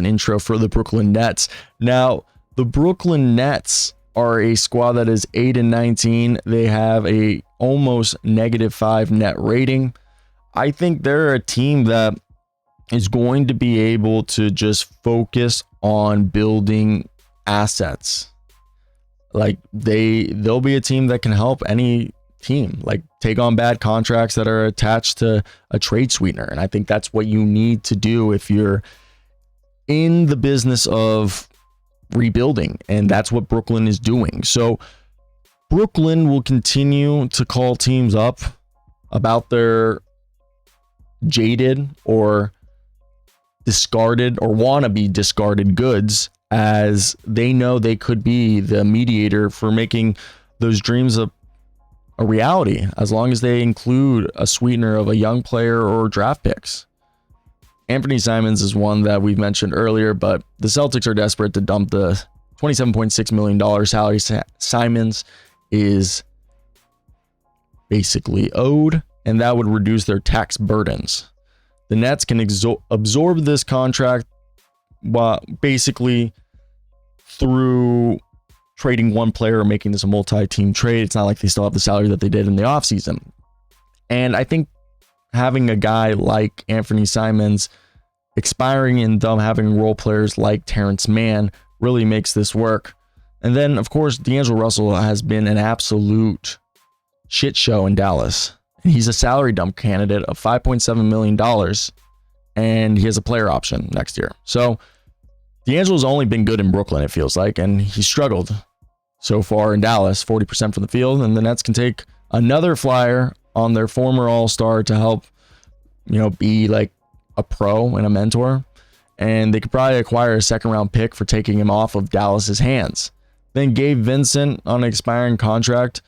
an intro for the Brooklyn Nets. Now, the Brooklyn Nets are a squad that is 8-19. They have a almost -5 net rating. I think they're a team that is going to be able to just focus on building assets. Like they'll be a team that can help any team, like take on bad contracts that are attached to a trade sweetener. And I think that's what you need to do if you're in the business of rebuilding. And that's what Brooklyn is doing. So Brooklyn will continue to call teams up about their jaded or discarded or wannabe discarded goods, as they know they could be the mediator for making those dreams a reality, as long as they include a sweetener of a young player or draft picks. Anthony Simons is one that we've mentioned earlier, but the Celtics are desperate to dump the $27.6 million salary Simons is basically owed, and that would reduce their tax burdens. The Nets can absorb this contract basically through trading one player or making this a multi-team trade. It's not like they still have the salary that they did in the offseason. And I think having a guy like Anthony Simons expiring and them having role players like Terrence Mann really makes this work. And then, of course, D'Angelo Russell has been an absolute shit show in Dallas. He's a salary dump candidate of $5.7 million, and he has a player option next year. So D'Angelo's only been good in Brooklyn, it feels like, and he struggled so far in Dallas, 40% from the field, and the Nets can take another flyer on their former all-star to help, be like a pro and a mentor, and they could probably acquire a second-round pick for taking him off of Dallas's hands. Then Gabe Vincent on an expiring contract.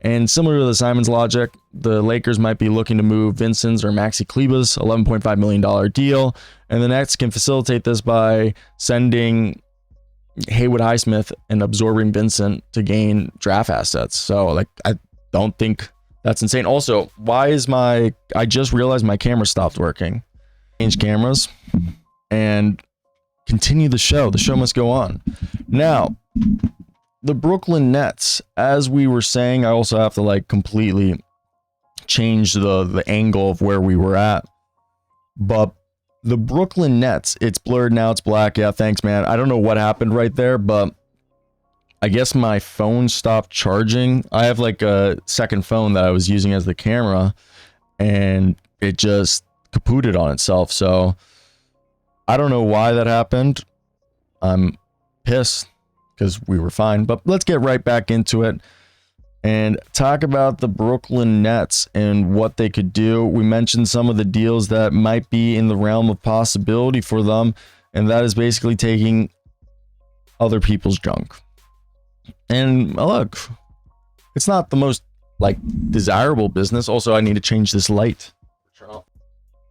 And similar to the Simons logic, the Lakers might be looking to move Vincent's or Maxi Kleber's $11.5 million deal. And the Nets can facilitate this by sending Haywood Highsmith and absorbing Vincent to gain draft assets. So, I don't think that's insane. Also, I just realized my camera stopped working. Change cameras and continue the show. The show must go on. Now, the Brooklyn Nets, as we were saying, I also have to completely change the angle of where we were at. But the Brooklyn Nets, it's blurred now, it's black. Yeah, thanks, man. I don't know what happened right there, but I guess my phone stopped charging. I have a second phone that I was using as the camera, and it just kapooted on itself. So I don't know why that happened. I'm pissed, because we were fine. But let's get right back into it and talk about the Brooklyn Nets and what they could do. We mentioned some of the deals that might be in the realm of possibility for them, and that is basically taking other people's junk. And look, it's not the most desirable business. Also, I need to change this light.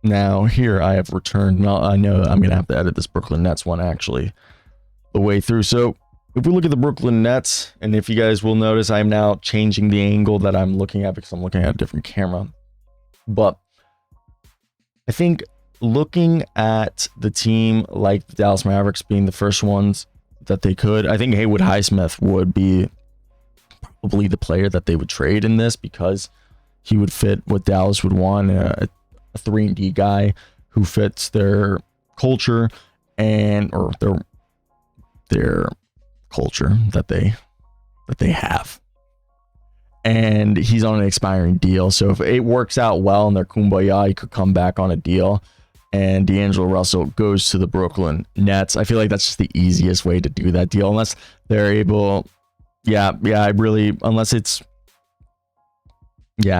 Now here I have returned. Now I know I'm gonna have to edit this Brooklyn Nets one actually the way through. So if we look at the Brooklyn Nets, and if you guys will notice, I'm now changing the angle that I'm looking at because I'm looking at a different camera. But I think looking at the team like the Dallas Mavericks being the first ones that they could, I think Haywood Highsmith would be probably the player that they would trade in this, because he would fit what Dallas would want, a 3-and-D guy who fits their culture or their culture that they have. And he's on an expiring deal, so if it works out well and they're kumbaya, he could come back on a deal, and D'Angelo Russell goes to the Brooklyn Nets. I feel like that's just the easiest way to do that deal, unless they're able. I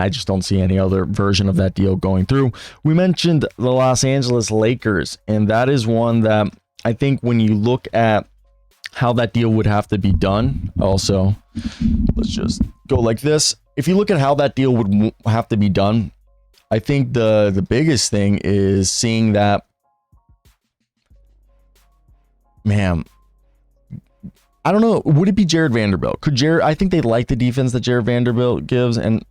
just don't see any other version of that deal going through. We mentioned the Los Angeles Lakers, and that is one that I think when you look at how that deal would have to be done. Also, let's just go like this. If you look at how that deal would have to be done, I think the biggest thing is seeing that, man, I don't know. Would it be Jared Vanderbilt? I think they like the defense that Jared Vanderbilt gives, and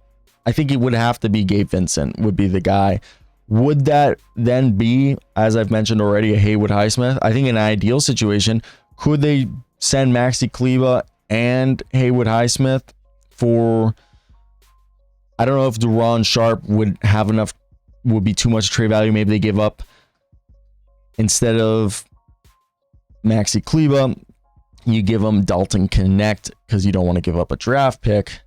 I think it would have to be Gabe Vincent would be the guy. Would that then be, as I've mentioned already, a Haywood Highsmith? I think in an ideal situation, could they send Maxi Kleba and Haywood Highsmith for, I don't know if Deron Sharp would have enough, would be too much trade value. Maybe they give up, instead of Maxi Kleba, you give them Dalton Connect because you don't want to give up a draft pick.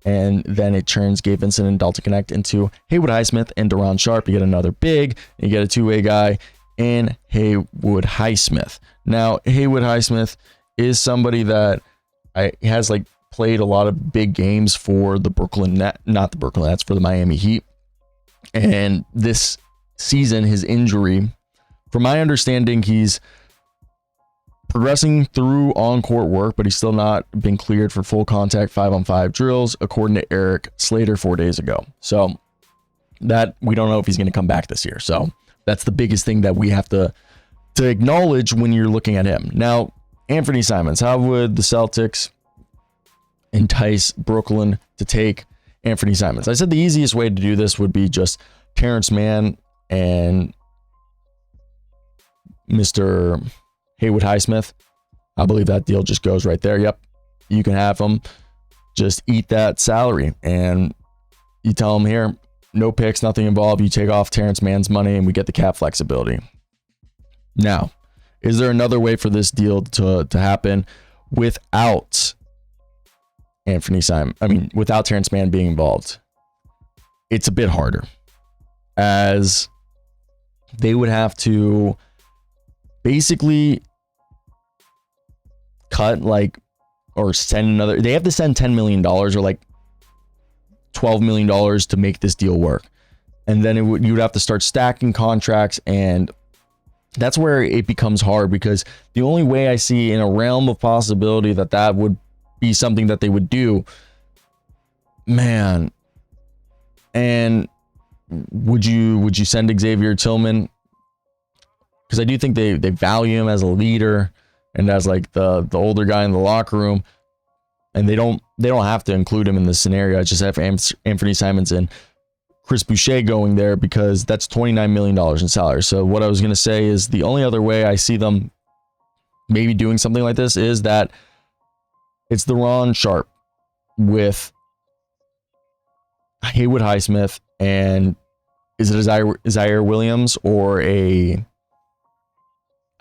And then it turns Gabe Vincent and Dalton Connect into Haywood Highsmith and Deron Sharp. You get another big, and you get a two-way guy in Haywood Highsmith. Now, Haywood Highsmith is somebody that has like played a lot of big games for the Brooklyn Nets, not the Brooklyn Nets, for the Miami Heat. And this season, his injury, from my understanding, he's progressing through on-court work, but he's still not been cleared for full contact 5-on-5 drills, according to Eric Slater 4 days ago. So that we don't know if he's going to come back this year. So that's the biggest thing that we have to acknowledge when you're looking at him. Now, Anthony Simons, how would the Celtics entice Brooklyn to take Anthony Simons? I said the easiest way to do this would be just Terrence Mann and Mr. Haywood Highsmith. I believe that deal just goes right there. Yep. You can have him just eat that salary, and you tell him, here, no picks, nothing involved. You take off Terrence Mann's money and we get the cap flexibility. Now, is there another way for this deal to happen without Anthony Simon? I mean, without Terrence Mann being involved? It's a bit harder, as they would have to basically cut or send another, they have to send $10 million or like $12 million to make this deal work. And then you would have to start stacking contracts, and that's where it becomes hard, because the only way I see in a realm of possibility that would be something that they would do, man. And would you send Xavier Tillman? Because I do think they value him as a leader and as like the older guy in the locker room, and they don't have to include him in this scenario. I just have Anthony Simons and Chris Boucher going there, because that's $29 million in salary. So what I was going to say is, the only other way I see them maybe doing something like this is that it's Deron Sharp with Haywood Highsmith, and is it a Zaire Williams or I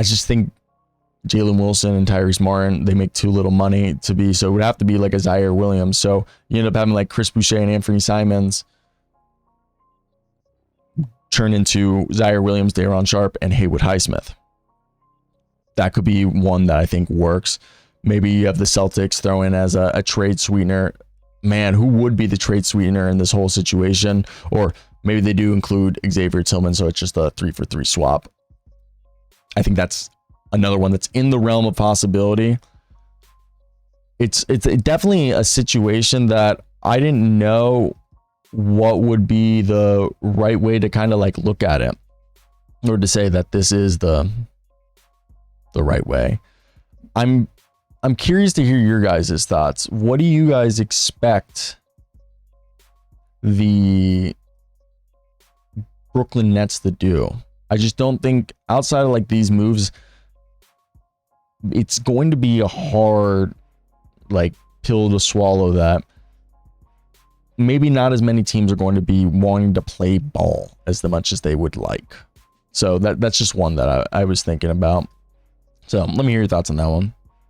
just think Jalen Wilson and Tyrese Martin, they make too little money to be, so it would have to be like a Zaire Williams. So you end up having like Chris Boucher and Anthony Simons turn into Zaire Williams, Deron Sharp, and Haywood Highsmith. That could be one that I think works. Maybe you have the Celtics throw in as a trade sweetener. Man, who would be the trade sweetener in this whole situation? Or maybe they do include Xavier Tillman, so it's just a 3-for-3 swap. I think that's another one that's in the realm of possibility. It's definitely a situation that I didn't know what would be the right way to kind of like look at it, or to say that this is the right way. I'm curious to hear your guys' thoughts. What do you guys expect the Brooklyn Nets to do? I just don't think, outside of like these moves, it's going to be a hard like pill to swallow that maybe not as many teams are going to be wanting to play ball as much as they would like. So that's just one that I was thinking about. So let me hear your thoughts on that one.